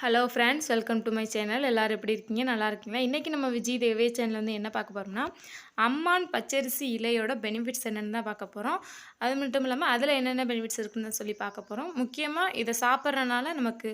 Hello friends, welcome to my channel. எல்லோரும் எப்படி இருக்கீங்க? நல்லா இருக்கீங்களா? இன்றைக்கி நம்ம விஜய் தேவே சேனல் வந்து என்ன பார்க்க போகிறோம்னா, அம்மான் பச்சரிசி இலையோட பெனிஃபிட்ஸ் என்னென்னு தான் பார்க்க போகிறோம். அது மட்டும் இல்லாமல் அதில் என்னென்ன பெனிஃபிட்ஸ் இருக்குன்னு சொல்லி பார்க்க போகிறோம். முக்கியமாக இதை சாப்பிட்றனால நமக்கு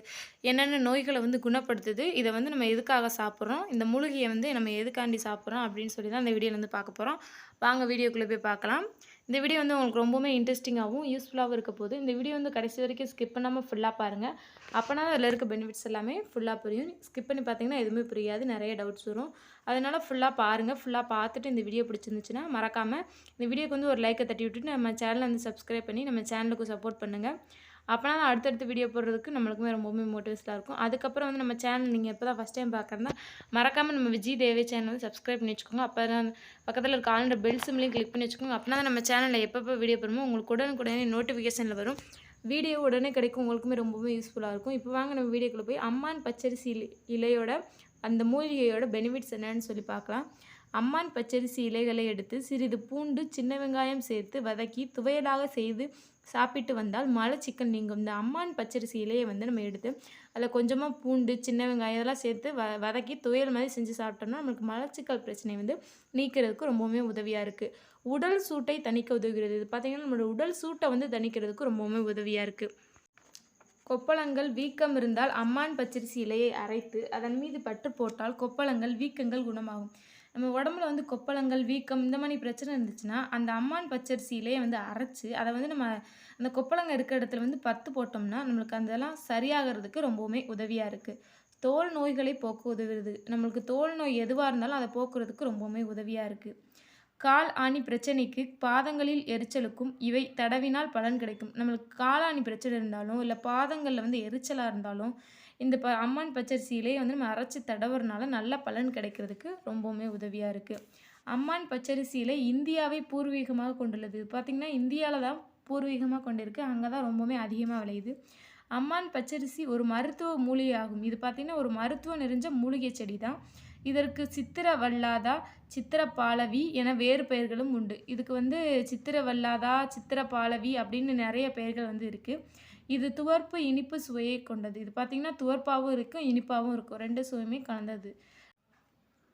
என்னென்ன நோய்களை வந்து குணப்படுத்துது, இதை வந்து நம்ம எதுக்காக சாப்பிட்றோம், இந்த மூலிகையை வந்து நம்ம எதுக்காண்டி சாப்பிட்றோம் அப்படின்னு சொல்லி தான் இந்த வீடியோவில் வந்து பார்க்க போகிறோம். வாங்க வீடியோக்குள்ளே போய் பார்க்கலாம். இந்த வீடியோ வந்து உங்களுக்கு ரொம்பவுமே இன்ட்ரெஸ்டிங்காகவும் யூஸ்ஃபுல்லாகவும் இருக்க போது. இந்த வீடியோ வந்து கடைசி வரைக்கும் ஸ்கிப் பண்ணாமல் ஃபுல்லாக பாருங்கள். அப்போனா அதில் இருக்க பெனிஃபிட்ஸ் எல்லாமே ஃபுல்லாக புரியும். ஸ்கிப் பண்ணி பார்த்தீங்கன்னா எதுவுமே புரியாது, நிறைய டவுட்ஸ் வரும். அதனால் ஃபுல்லாக பாருங்கள். ஃபுல்லாக பார்த்துட்டு இந்த வீடியோ பிடிச்சிருந்துச்சுன்னா மறக்காமல் இந்த வீடியோக்கு வந்து ஒரு லைக்கை தட்டி விட்டுட்டு நம்ம சேனலை வந்து சப்ஸ்கிரைப் பண்ணி நம்ம சேனலுக்கு சப்போர்ட் பண்ணுங்கள். அப்போனா அடுத்தடுத்து வீடியோ போடுறதுக்கு நம்மளுக்குமே ரொம்பவுமே மோட்டிவேஷனாக இருக்கும். அதுக்கப்புறம் வந்து நம்ம சேனல் நீங்கள் எப்போ தான் ஃபஸ்ட் டைம் பார்க்குறதா மறக்காமல் நம்ம விஜய் தேவே சேனல் வந்து சப்ஸ்கிரைப் பண்ணி வச்சுக்கோங்க. அப்போ தான் பக்கத்தில் இருக்க ஆளுன்ற பெல் சிம்லையும் கிளிக் பண்ணி வச்சுக்கோங்க. அப்படின்னா நம்ம சேனலில் எப்பப்போ வீடியோ போடுமோ உங்களுக்கு உடனுக்குடனே நோட்டிஃபிகேஷனில் வரும். வீடியோ உடனே கிடைக்கும், உங்களுக்குமே ரொம்பவே யூஸ்ஃபுல்லாக இருக்கும். இப்போ வாங்க நம்ம வீடியோக்குள்ளே போய் அம்மான் பச்சரிசி இலையோட அந்த மூலிகையோட பெனிஃபிட்ஸ் என்னன்னு சொல்லி பார்க்கலாம். அம்மான் பச்சரிசி இலைகளை எடுத்து சிறிது பூண்டு சின்ன வெங்காயம் சேர்த்து வதக்கி துவையலாக செய்து சாப்பிட்டு வந்தால் மலச்சிக்கல் நீங்கும். இந்த அம்மான் பச்சரிசி இலையை வந்து நம்ம எடுத்து அதில் கொஞ்சமாக பூண்டு சின்ன வெங்காயம் இதெல்லாம் சேர்த்து வதக்கி துவையல் மாதிரி செஞ்சு சாப்பிட்டோம்னா நம்மளுக்கு மலச்சிக்கல் பிரச்சனை வந்து நீக்கிறதுக்கு ரொம்பவுமே உதவியாக இருக்குது. உடல் சூட்டை தணிக்க உதவுகிறது. இது பார்த்திங்கன்னா நம்மளோட உடல் சூட்டை வந்து தணிக்கிறதுக்கு ரொம்பவுமே உதவியாக இருக்குது. கொப்பளங்கள் வீக்கம் இருந்தால் அம்மான் பச்சரிசி இலையை அரைத்து அதன் மீது பற்று போட்டால் கொப்பளங்கள் வீக்கங்கள் குணமாகும். நம்ம உடம்புல வந்து கொப்பளங்கள் வீக்கம் இந்த மாதிரி பிரச்சனை இருந்துச்சுன்னா அந்த அம்மான் பச்சரிசி இலையை வந்து அரைச்சி அதை வந்து நம்ம அந்த கொப்பளங்கள் இருக்கிற இடத்துல வந்து பத்து போட்டோம்னா நம்மளுக்கு அதெல்லாம் சரியாகிறதுக்கு ரொம்பவுமே உதவியாக இருக்குது. தோல் நோய்களை போக்க உதவுறது. நம்மளுக்கு தோல் நோய் எதுவாக இருந்தாலும் அதை போக்குறதுக்கு ரொம்பவுமே உதவியாக இருக்குது. கால் ஆணி பிரச்சனைக்கு பாதங்களில் எரிச்சலுக்கும் இவை தடவினால் பலன் கிடைக்கும். நம்மளுக்கு காலாணி பிரச்சனை இருந்தாலும் இல்லை பாதங்களில் வந்து எரிச்சலாக இருந்தாலும் இந்த அம்மான் பச்சரிசி இலையை வந்து நம்ம அரைச்சி தடவுறதுனால நல்ல பலன் கிடைக்கிறதுக்கு ரொம்பவுமே உதவியாக இருக்குது. அம்மான் பச்சரிசி இலை இந்தியாவை பூர்வீகமாக கொண்டுள்ளது. பார்த்திங்கன்னா இந்தியாவில் தான் பூர்வீகமாக கொண்டிருக்கு, அங்கே தான் ரொம்பவுமே அதிகமாக விளையுது. அம்மான் பச்சரிசி ஒரு மருத்துவ மூலிகை ஆகும். இது பார்த்திங்கன்னா ஒரு மருத்துவம் நிறைஞ்ச மூலிகை செடி தான். இதற்கு சித்திரவல்லாதா சித்திரப்பாலவி என வேறு பெயர்களும் உண்டு. இதுக்கு வந்து சித்திரவல்லாதா சித்திரப்பாலவி அப்படின்னு நிறைய பெயர்கள் வந்து இருக்குது. இது துவர்ப்பு இனிப்பு சுவையை கொண்டது. இது பார்த்திங்கன்னா துவர்ப்பாகவும் இருக்கும் இனிப்பாகவும் இருக்கும், ரெண்டு சுவையுமே கலந்தது.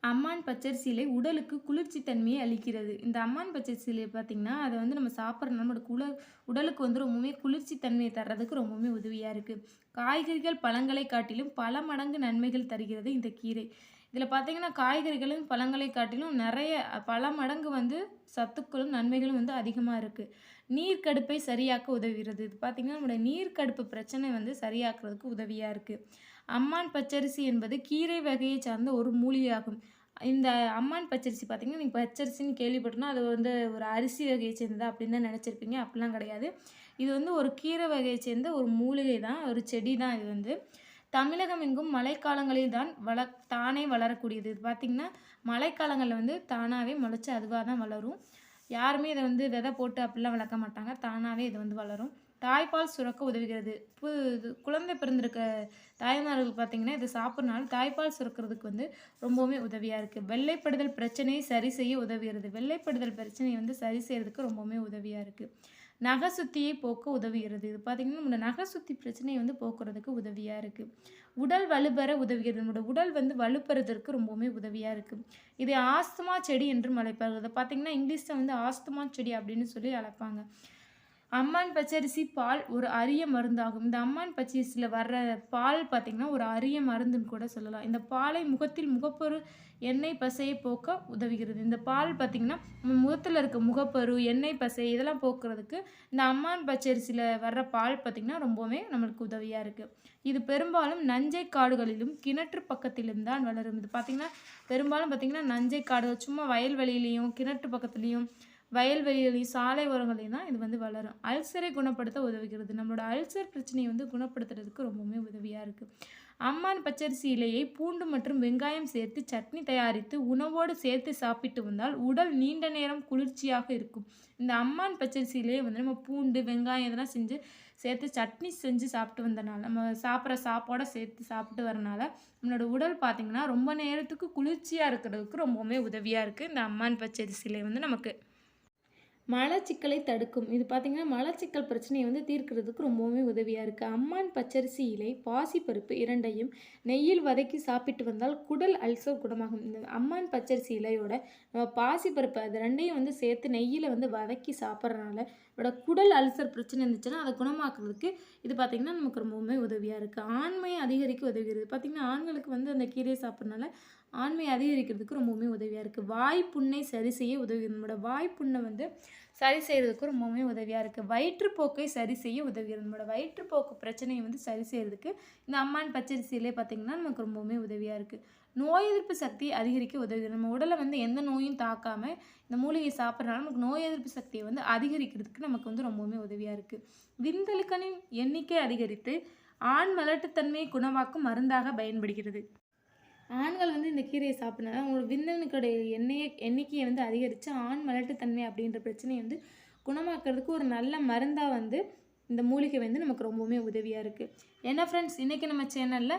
அம்மான் பச்சரிசி இலை உடலுக்கு குளிர்ச்சி தன்மையை அளிக்கிறது. இந்த அம்மான் பச்சரிசி இலை பார்த்திங்கன்னா அதை வந்து நம்ம சாப்பிட்ற நம்மளோட உடலுக்கு வந்து ரொம்பவுமே குளிர்ச்சி தன்மையை தர்றதுக்கு ரொம்பவுமே உதவியாக இருக்குது. காய்கறிகள் பழங்களை காட்டிலும் பல மடங்கு நன்மைகள் தருகிறது இந்த கீரை. இதில் பார்த்திங்கன்னா காய்கறிகளும் பழங்களை காட்டிலும் நிறைய பல மடங்கு வந்து சத்துக்களும் நன்மைகளும் வந்து அதிகமாக இருக்குது. நீர்க்கடுப்பை சரியாக்க உதவுகிறது. இது பார்த்திங்கன்னா நம்மளோட நீர்க்கடுப்பு பிரச்சனை வந்து சரியாக்குறதுக்கு உதவியாக இருக்குது. அம்மான் பச்சரிசி என்பது கீரை வகையை சார்ந்த ஒரு மூலிகையாகும். இந்த அம்மான் பச்சரிசி பார்த்திங்கன்னா நீங்கள் பச்சரிசின்னு கேள்விப்பட்டோன்னா அது வந்து ஒரு அரிசி வகையை சேர்ந்ததா அப்படின்னு தான் நினச்சிருப்பீங்க. அப்படிலாம் கிடையாது. இது வந்து ஒரு கீரை வகையை சேர்ந்த ஒரு மூலிகை தான், ஒரு செடி தான். இது வந்து தமிழகம் எங்கும் மழைக்காலங்களில் தான் தானே வளரக்கூடியது. இது பார்த்திங்கன்னா மழைக்காலங்களில் வந்து தானாகவே முளைச்சி அதுவாக தான் வளரும். யாருமே இதை வந்து விதை போட்டு அப்படிலாம் வளர்க்க மாட்டாங்க, தானாகவே இது வந்து வளரும். தாய்ப்பால் சுரக்க உதவுகிறது. குழந்தை பிறந்திருக்க தாய்மார்கள் பார்த்திங்கன்னா இதை சாப்பிட்றனால தாய்ப்பால் சுரக்கிறதுக்கு வந்து ரொம்பவுமே உதவியாக இருக்குது. வெள்ளைப்படுதல் பிரச்சனையை சரி செய்ய உதவுகிறது. வெள்ளைப்படுதல் பிரச்சனையை வந்து சரி செய்கிறதுக்கு ரொம்பவுமே உதவியாக இருக்குது. நகை சுத்தியை போக்க உதவுகிறது. இது பார்த்திங்கன்னா நம்மளோட நகை சுத்தி பிரச்சனையை வந்து போக்குறதுக்கு உதவியாக இருக்குது. உடல் வலுப்பெற உதவுகிறது. நம்மளோட உடல் வந்து வலுப்பெறதற்கு ரொம்பவுமே உதவியாக இருக்குது. இதை ஆஸ்துமா செடி என்றும் அழைப்பார்கள். இதை பார்த்திங்கன்னா இங்கிலீஷில் வந்து ஆஸ்துமா செடி அப்படின்னு சொல்லி அழைப்பாங்க. அம்மான் பச்சரிசி பால் ஒரு அரிய மருந்தாகும். இந்த அம்மான் பச்சரிசியில் வர்ற பால் பார்த்திங்கன்னா ஒரு அரிய மருந்துன்னு கூட சொல்லலாம். இந்த பாலை முகத்தில் முகப்பரு எண்ணெய் பசையை போக்க உதவுகிறது. இந்த பால் பார்த்திங்கன்னா முகத்தில் இருக்க முகப்பரு எண்ணெய் பசை இதெல்லாம் போக்குறதுக்கு இந்த அம்மான் பச்சரிசியில் வர்ற பால் பார்த்திங்கன்னா ரொம்பவுமே நம்மளுக்கு உதவியாக இருக்குது. இது பெரும்பாலும் நஞ்சை காடுகளிலும் கிணற்று பக்கத்திலும் தான் வளரும். இது பார்த்திங்கன்னா பெரும்பாலும் பார்த்திங்கன்னா நஞ்சை காடுகள் சும்மா வயல்வெளியிலையும் கிணற்று பக்கத்துலேயும் வயல்வெளியிலையும் சாலை ஓரங்களையும் தான் இது வந்து வளரும். அல்சரை குணப்படுத்த உதவுகிறது. நம்மளோட அல்சர் பிரச்சனையை வந்து குணப்படுத்துறதுக்கு ரொம்பவுமே உதவியாக இருக்குது. அம்மான் பச்சரிசி இலையை பூண்டு மற்றும் வெங்காயம் சேர்த்து சட்னி தயாரித்து உணவோடு சேர்த்து சாப்பிட்டு வந்தால் உடல் நீண்ட நேரம் குளிர்ச்சியாக இருக்கும். இந்த அம்மான் பச்சரிசி இலையை வந்து நம்ம பூண்டு வெங்காயம் இதெல்லாம் சேர்த்து சட்னி செஞ்சு சாப்பிட்டு வந்தனால நம்ம சாப்பிட்ற சாப்பாடை சேர்த்து சாப்பிட்டு வரனால நம்மளோட உடல் பார்த்திங்கன்னா ரொம்ப நேரத்துக்கு குளிர்ச்சியாக இருக்கிறதுக்கு ரொம்பவுமே உதவியாக இருக்குது இந்த அம்மான் பச்சரிசி இலை வந்து நமக்கு. மலச்சிக்கலை தடுக்கும். இது பார்த்தீங்கன்னா, மலச்சிக்கல் பிரச்சனைய வந்து தீர்க்கிறதுக்கு ரொம்பவுமே உதவியா இருக்கு. அம்மான் பச்சரிசி இலை, பாசிப்பருப்பு 2யும் நெய்யில் வதக்கி சாப்பிட்டு வந்தால் குடல் அல்சர் குணமாகும். இந்த அம்மான் பச்சரிசி இலையோட நம்ம பாசிப்பருப்பு அது 2யும் வந்து சேர்த்து நெய்யில வந்து வதக்கி சாப்பிட்றனால, நம்மளோட குடல் அல்சர் பிரச்சனை இருந்துச்சுன்னா, அத குணமாக்குறதுக்கு இது பார்த்தீங்கன்னா, நமக்கு ரொம்பவுமே உதவியா இருக்கு. ஆண்மையை அதிகரிக்க உதவுகிறது. பார்த்தீங்கன்னா, ஆண்களுக்கு வந்து அந்த கீரைய சாப்பிட்றனால ஆண்மை அதிகரிக்கிறதுக்கு ரொம்பவுமே உதவியா இருக்கு. வாய் புண்ணை சரி செய்ய உதவுகிறது. நம்மளோட வாய் புண்ணை வந்து சரி செய்கிறதுக்கு ரொம்பவுமே உதவியா இருக்கு. வயிற்றுப்போக்கை சரி செய்ய உதவுகிறது. நம்மளோட வயிற்றுப்போக்கு பிரச்சனையை வந்து சரி செய்கிறதுக்கு இந்த அம்மான் பச்சரிசியிலே பார்த்தீங்கன்னா, நமக்கு ரொம்பவுமே உதவியா இருக்கு. நோய் எதிர்ப்பு சக்தியை அதிகரிக்க உதவுகிறது. நம்ம உடலை வந்து எந்த நோயும் தாக்காம இந்த மூலிகை சாப்பிட்றனால நமக்கு நோய் எதிர்ப்பு சக்தியை வந்து அதிகரிக்கிறதுக்கு நமக்கு வந்து ரொம்பவுமே உதவியா இருக்கு. விந்தணுக்களின் எண்ணிக்கை அதிகரித்து ஆண் மலட்டுத்தன்மையை குணமாக்கும் மருந்தாக பயன்படுகிறது. ஆண்கள் வந்து இந்த கீரையை சாப்பிட்றனால அவங்களோட விந்தணுக்களுடைய எண்ணிக்கையை வந்து அதிகரித்து ஆண் மலட்டுத்தன்மை அப்படின்ற பிரச்சனையை வந்து குணமாக்குறதுக்கு ஒரு நல்ல மருந்தாக வந்து இந்த மூலிகை வந்து நமக்கு ரொம்பவுமே உதவியாக இருக்குது. என்ன ஃப்ரெண்ட்ஸ், இன்றைக்கி நம்ம சேனலில்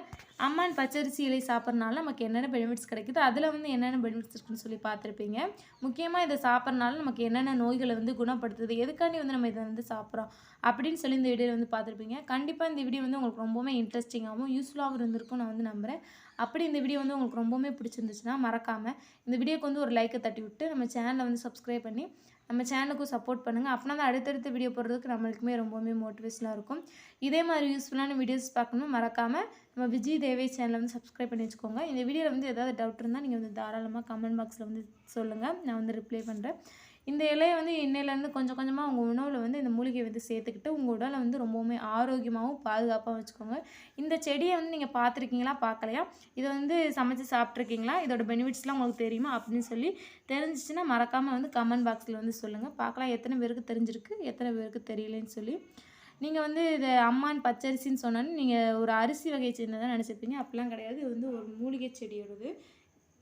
அம்மான் பச்சரிசி இலை சாப்பிட்றனால நமக்கு என்னென்ன பெனிஃபிட்ஸ் கிடைக்குது, அதில் வந்து என்னென்ன பெனிஃபிட்ஸ் இருக்குன்னு சொல்லி பார்த்துருப்பீங்க. முக்கியமாக இதை சாப்பிட்றனால நமக்கு என்னென்ன நோய்களை வந்து குணப்படுத்துது, எதுக்காண்டி வந்து நம்ம இதை வந்து சாப்பிட்றோம் அப்படின்னு சொல்லி இந்த வீடியோவில் வந்து பார்த்துருப்பீங்க. கண்டிப்பாக இந்த வீடியோ வந்து உங்களுக்கு ரொம்பவுமே இன்ட்ரெஸ்டிங்காகவும் யூஸ்ஃபுல்லாகவும் இருந்திருக்கும் நான் வந்து நம்புகிறேன். அப்படி இந்த வீடியோ வந்து உங்களுக்கு ரொம்பவுமே பிடிச்சிருந்துச்சுன்னா மறக்காமல் இந்த வீடியோக்கு வந்து ஒரு லைக்கை தட்டி விட்டு நம்ம சேனலை வந்து சப்ஸ்கிரைப் பண்ணி நம்ம சேனலுக்கும் சப்போர்ட் பண்ணுங்கள். அப்படின்னா தான் அடுத்தடுத்த வீடியோ போடுறதுக்கு நம்மளுக்குமே ரொம்பவுமே மோட்டிவேஷனாக இருக்கும். இதே மாதிரி யூஸ்ஃபுல்லான வீடியோஸ் பார்க்கணும் மறக்காமல் நம்ம விஜய் தேவே சேனலை வந்து சப்ஸ்கிரைப் பண்ணி வச்சுக்கோங்க. இந்த வீடியோவில் வந்து ஏதாவது டவுட் இருந்தால் நீங்கள் வந்து தாராளமாக கமெண்ட் பாக்ஸில் வந்து சொல்லுங்கள், நான் வந்து ரிப்ளை பண்ணுறேன். இந்த இலையை வந்து இன்னையிலேருந்து கொஞ்சம் கொஞ்சமாக உங்கள் உணவில் வந்து இந்த மூலிகையை வந்து சேர்த்துக்கிட்டு உங்கள் உடலை வந்து ரொம்பவுமே ஆரோக்கியமாகவும் பாதுகாப்பாகவும் வச்சுக்கோங்க. இந்த செடியை வந்து நீங்கள் பார்த்துருக்கீங்களா, பார்க்கலையா, இதை வந்து சமைச்சு சாப்பிட்ருக்கீங்களா, இதோட பெனிஃபிட்ஸ்லாம் உங்களுக்கு தெரியுமா அப்படின்னு சொல்லி தெரிஞ்சிச்சுன்னா மறக்காமல் வந்து கமெண்ட் பாக்ஸில் வந்து சொல்லுங்கள். பார்க்கலாம் எத்தனை பேருக்கு தெரிஞ்சிருக்கு, எத்தனை பேருக்கு தெரியலன்னு சொல்லி. நீங்கள் வந்து இதை அம்மான் பச்சரிசின்னு சொன்னாலும் நீங்கள் ஒரு அரிசி வகையை சேர்ந்ததான் நினச்சிருப்பீங்க. அப்படிலாம் கிடையாது. இது வந்து ஒரு மூலிகை செடியோடது.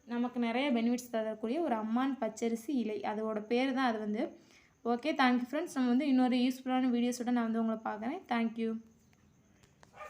நமக்கு நிறைய பெனிஃபிட்ஸ் தரக்கூடிய ஒரு அம்மான் பச்சரிசி இலை, அதோட பேர் தான் அது வந்து. Okay, thank you friends. நம்ம வந்து இன்னொரு யூஸ்ஃபுல்லான வீடியோஸோட நான் வந்து உங்களை பார்க்குறேன். தேங்க்யூ.